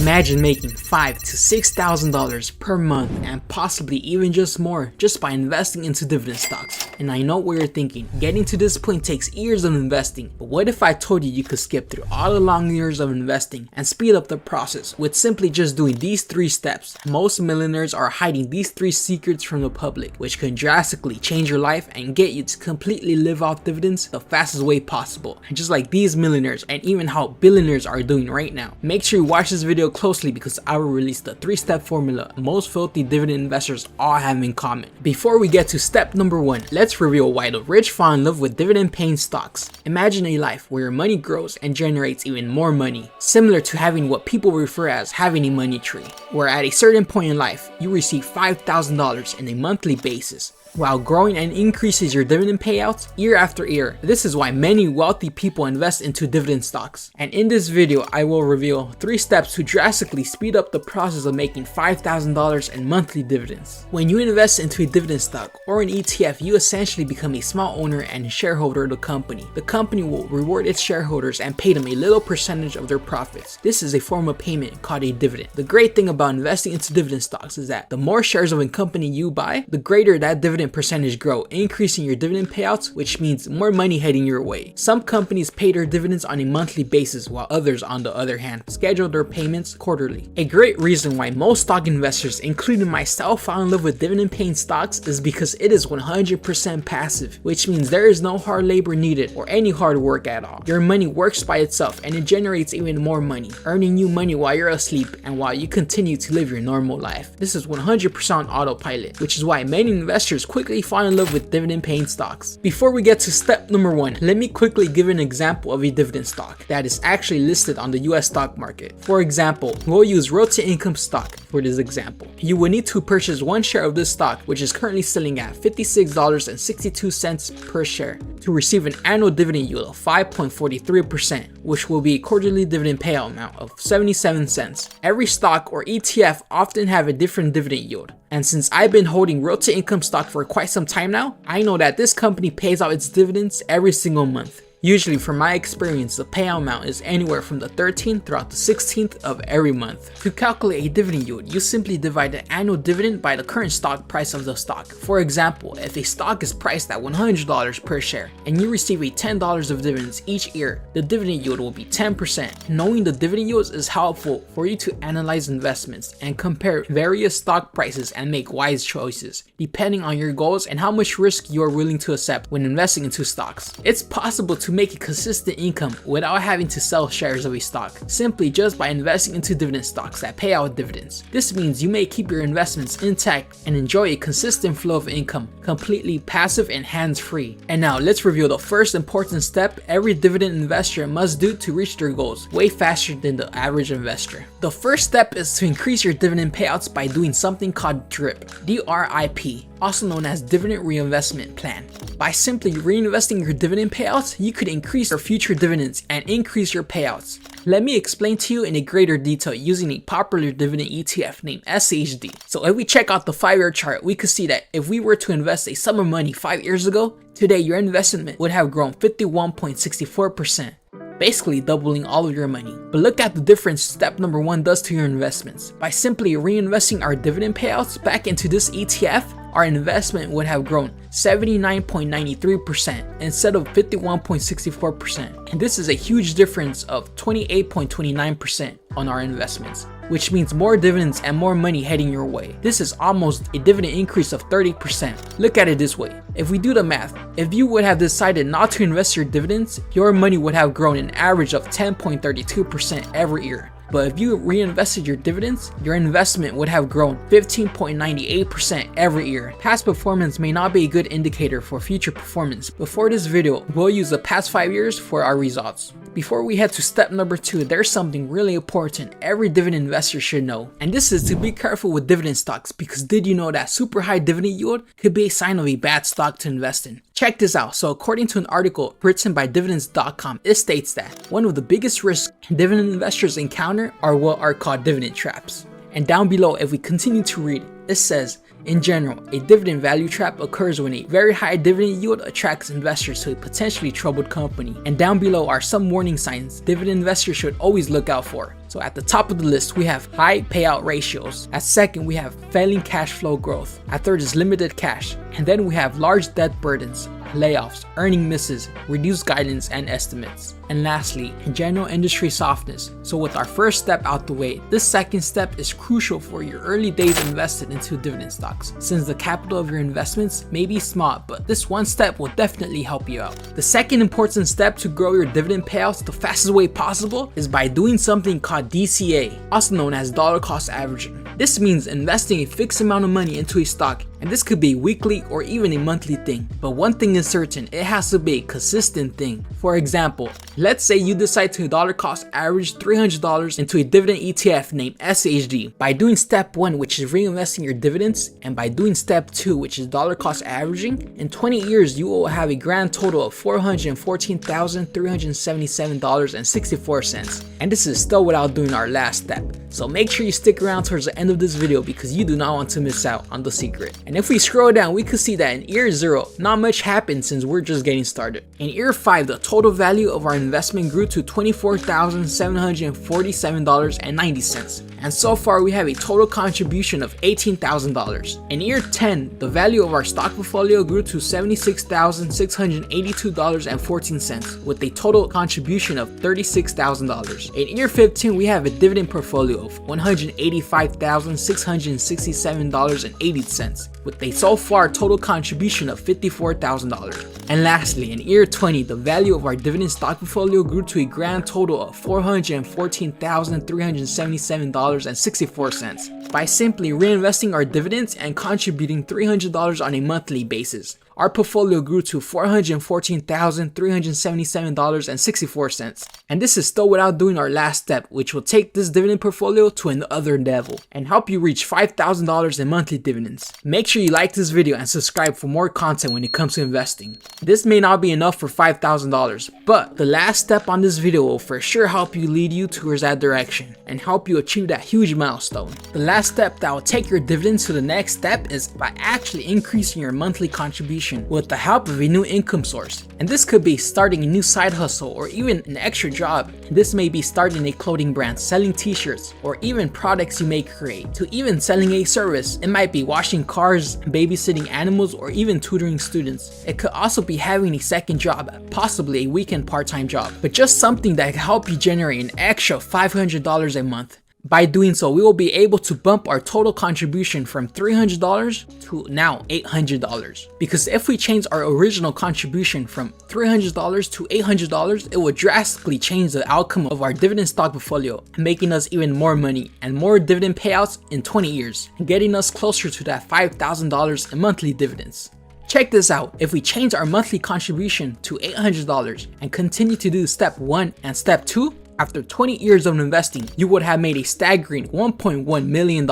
Imagine making $5,000 to $6,000 per month and possibly even just more just by investing into dividend stocks. And I know what you're thinking, getting to this point takes years of investing, but what if I told you you could skip through all the long years of investing and speed up the process with simply just doing these 3 steps? Most millionaires are hiding these 3 secrets from the public, which can drastically change your life and get you to completely live off dividends the fastest way possible. And just like these millionaires and even how billionaires are doing right now. Make sure you watch this video closely because I will release the 3-step formula most filthy dividend investors all have in common. Before we get to step number 1, let's reveal why the rich fall in love with dividend paying stocks. Imagine a life where your money grows and generates even more money, similar to having what people refer as having a money tree, where at a certain point in life, you receive $5,000 on a monthly basis, while growing and increases your dividend payouts year after year. This is why many wealthy people invest into dividend stocks. And in this video, I will reveal 3 steps to drastically speed up the process of making $5,000 in monthly dividends. When you invest into a dividend stock or an ETF, you essentially become a small owner and shareholder of the company. The company will reward its shareholders and pay them a little percentage of their profits. This is a form of payment called a dividend. The great thing about investing into dividend stocks is that the more shares of a company you buy, the greater that dividend percentage grow, increasing your dividend payouts, which means more money heading your way. Some companies pay their dividends on a monthly basis, while others, on the other hand, schedule their payments quarterly. A great reason why most stock investors, including myself, fall in love with dividend paying stocks is because it is 100% passive, which means there is no hard labor needed or any hard work at all. Your money works by itself and it generates even more money, earning you money while you're asleep and while you continue to live your normal life. This is 100% on autopilot, which is why many investors quickly fall in love with dividend paying stocks. Before we get to step number 1, let me quickly give an example of a dividend stock that is actually listed on the US stock market. For example, we'll use Realty Income stock for this example. You will need to purchase 1 share of this stock, which is currently selling at $56.62 per share, to receive an annual dividend yield of 5.43%, which will be a quarterly dividend payout amount of 77 cents. Every stock or ETF often have a different dividend yield. And since I've been holding Realty Income stock for quite some time now, I know that this company pays out its dividends every single month. Usually, from my experience, the payout amount is anywhere from the 13th throughout the 16th of every month. To calculate a dividend yield, you simply divide the annual dividend by the current stock price of the stock. For example, if a stock is priced at $100 per share and you receive a $10 of dividends each year, the dividend yield will be 10%. Knowing the dividend yields is helpful for you to analyze investments and compare various stock prices and make wise choices, depending on your goals and how much risk you are willing to accept when investing into stocks. It's possible to make a consistent income without having to sell shares of a stock, simply just by investing into dividend stocks that pay out dividends. This means you may keep your investments intact and enjoy a consistent flow of income, completely passive and hands-free. And now let's review the first important step every dividend investor must do to reach their goals way faster than the average investor. The first step is to increase your dividend payouts by doing something called DRIP, D-R-I-P, also known as Dividend Reinvestment Plan. By simply reinvesting your dividend payouts, you could increase your future dividends and increase your payouts. Let me explain to you in a greater detail using a popular dividend ETF named SHD. So if we check out the 5-year chart, we could see that if we were to invest a sum of money 5 years ago, today your investment would have grown 51.64%. Basically doubling all of your money. But look at the difference step number 1 does to your investments. By simply reinvesting our dividend payouts back into this ETF, our investment would have grown 79.93% instead of 51.64%. And this is a huge difference of 28.29% on our investments, which means more dividends and more money heading your way. This is almost a dividend increase of 30%. Look at it this way. If we do the math, if you would have decided not to invest your dividends, your money would have grown an average of 10.32% every year. But if you reinvested your dividends, your investment would have grown 15.98% every year. Past performance may not be a good indicator for future performance, but for this video, we'll use the past 5 years for our results. Before we head to step number 2, there's something really important every dividend investor should know. And this is to be careful with dividend stocks, because did you know that super high dividend yield could be a sign of a bad stock to invest in? Check this out. So according to an article written by Dividends.com, it states that one of the biggest risks dividend investors encounter are what are called dividend traps. And down below, if we continue to read, it says, in general, a dividend value trap occurs when a very high dividend yield attracts investors to a potentially troubled company. And down below are some warning signs dividend investors should always look out for. So at the top of the list, we have high payout ratios. At second, we have failing cash flow growth. At third is limited cash. And then we have large debt burdens, layoffs, earning misses, reduced guidance and estimates. And lastly, general industry softness. So with our first step out the way, this second step is crucial for your early days invested into dividend stocks, since the capital of your investments may be small, but this one step will definitely help you out. The second important step to grow your dividend payouts the fastest way possible is by doing something called DCA, also known as dollar cost averaging. This means investing a fixed amount of money into a stock, and this could be a weekly or even a monthly thing. But one thing is certain, it has to be a consistent thing. For example, let's say you decide to dollar cost average $300 into a dividend ETF named SHD. By doing step 1, which is reinvesting your dividends, and by doing step 2, which is dollar cost averaging, in 20 years you will have a grand total of $414,377.64. And this is still without doing our last step. So make sure you stick around towards the end of this video because you do not want to miss out on the secret. And if we scroll down, we could see that in year 0, not much happened since we're just getting started. In year 5, the total value of our investment grew to $24,747.90. And so far we have a total contribution of $18,000. In year 10, the value of our stock portfolio grew to $76,682.14 with a total contribution of $36,000. In year 15, we have a dividend portfolio of $185,667.80 with a so far total contribution of $54,000. And lastly, in year 20, the value of our dividend stock portfolio grew to a grand total of $414,377.64 by simply reinvesting our dividends and contributing $300 on a monthly basis. Our portfolio grew to $414,377.64. And this is still without doing our last step, which will take this dividend portfolio to another level and help you reach $5,000 in monthly dividends. Make sure you like this video and subscribe for more content when it comes to investing. This may not be enough for $5,000, but the last step on this video will for sure help you lead you towards that direction and help you achieve that huge milestone. The last step that will take your dividends to the next step is by actually increasing your monthly contribution with the help of a new income source. And this could be starting a new side hustle or even an extra job. And this may be starting a clothing brand, selling t-shirts, or even products you may create, to even selling a service. It might be washing cars, babysitting animals, or even tutoring students. It could also be having a second job, possibly a weekend part-time job, but just something that can help you generate an extra $500 a month. By doing so, we will be able to bump our total contribution from $300 to now $800. Because if we change our original contribution from $300 to $800, it will drastically change the outcome of our dividend stock portfolio, making us even more money and more dividend payouts in 20 years, getting us closer to that $5,000 in monthly dividends. Check this out, if we change our monthly contribution to $800 and continue to do step 1 and step 2, after 20 years of investing, you would have made a staggering $1.1 million.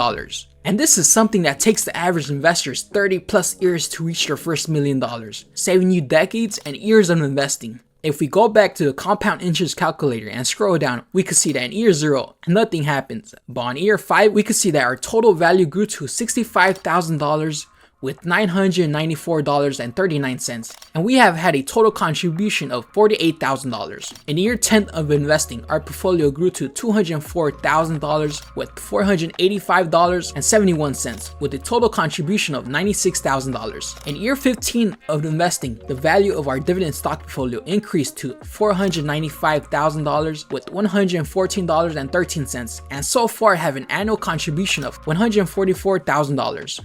And this is something that takes the average investors 30 plus years to reach their first $1 million, saving you decades and years of investing. If we go back to the compound interest calculator and scroll down, we could see that in year 0, nothing happens. But on year 5, we could see that our total value grew to $65,000 with $994.39, and we have had a total contribution of $48,000. In year 10 of investing, our portfolio grew to $204,000 with $485.71 with a total contribution of $96,000. In year 15 of investing, the value of our dividend stock portfolio increased to $495,000 with $114.13, and so far have an annual contribution of $144,000.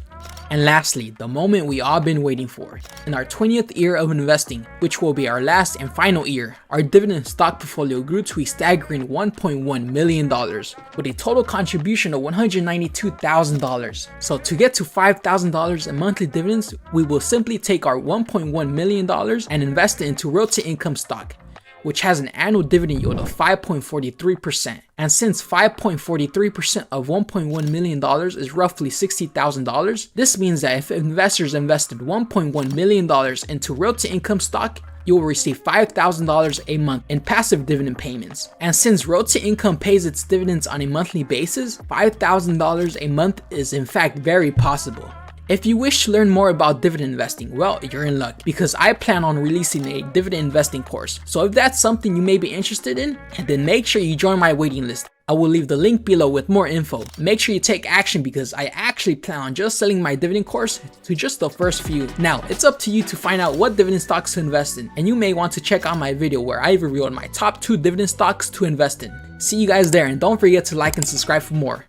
And lastly, the moment we all been waiting for. In our 20th year of investing, which will be our last and final year, our dividend stock portfolio grew to a staggering $1.1 million with a total contribution of $192,000. So to get to $5,000 in monthly dividends, we will simply take our $1.1 million and invest it into royalty income stock, which has an annual dividend yield of 5.43%. And since 5.43% of $1.1 million is roughly $60,000, this means that if investors invested $1.1 million into royalty income stock, you will receive $5,000 a month in passive dividend payments. And since royalty income pays its dividends on a monthly basis, $5,000 a month is in fact very possible. If you wish to learn more about dividend investing, well, you're in luck because I plan on releasing a dividend investing course. So if that's something you may be interested in, then make sure you join my waiting list. I will leave the link below with more info. Make sure you take action because I actually plan on just selling my dividend course to just the first few. Now, it's up to you to find out what dividend stocks to invest in, and you may want to check out my video where I revealed my top 2 dividend stocks to invest in. See you guys there, and don't forget to like and subscribe for more.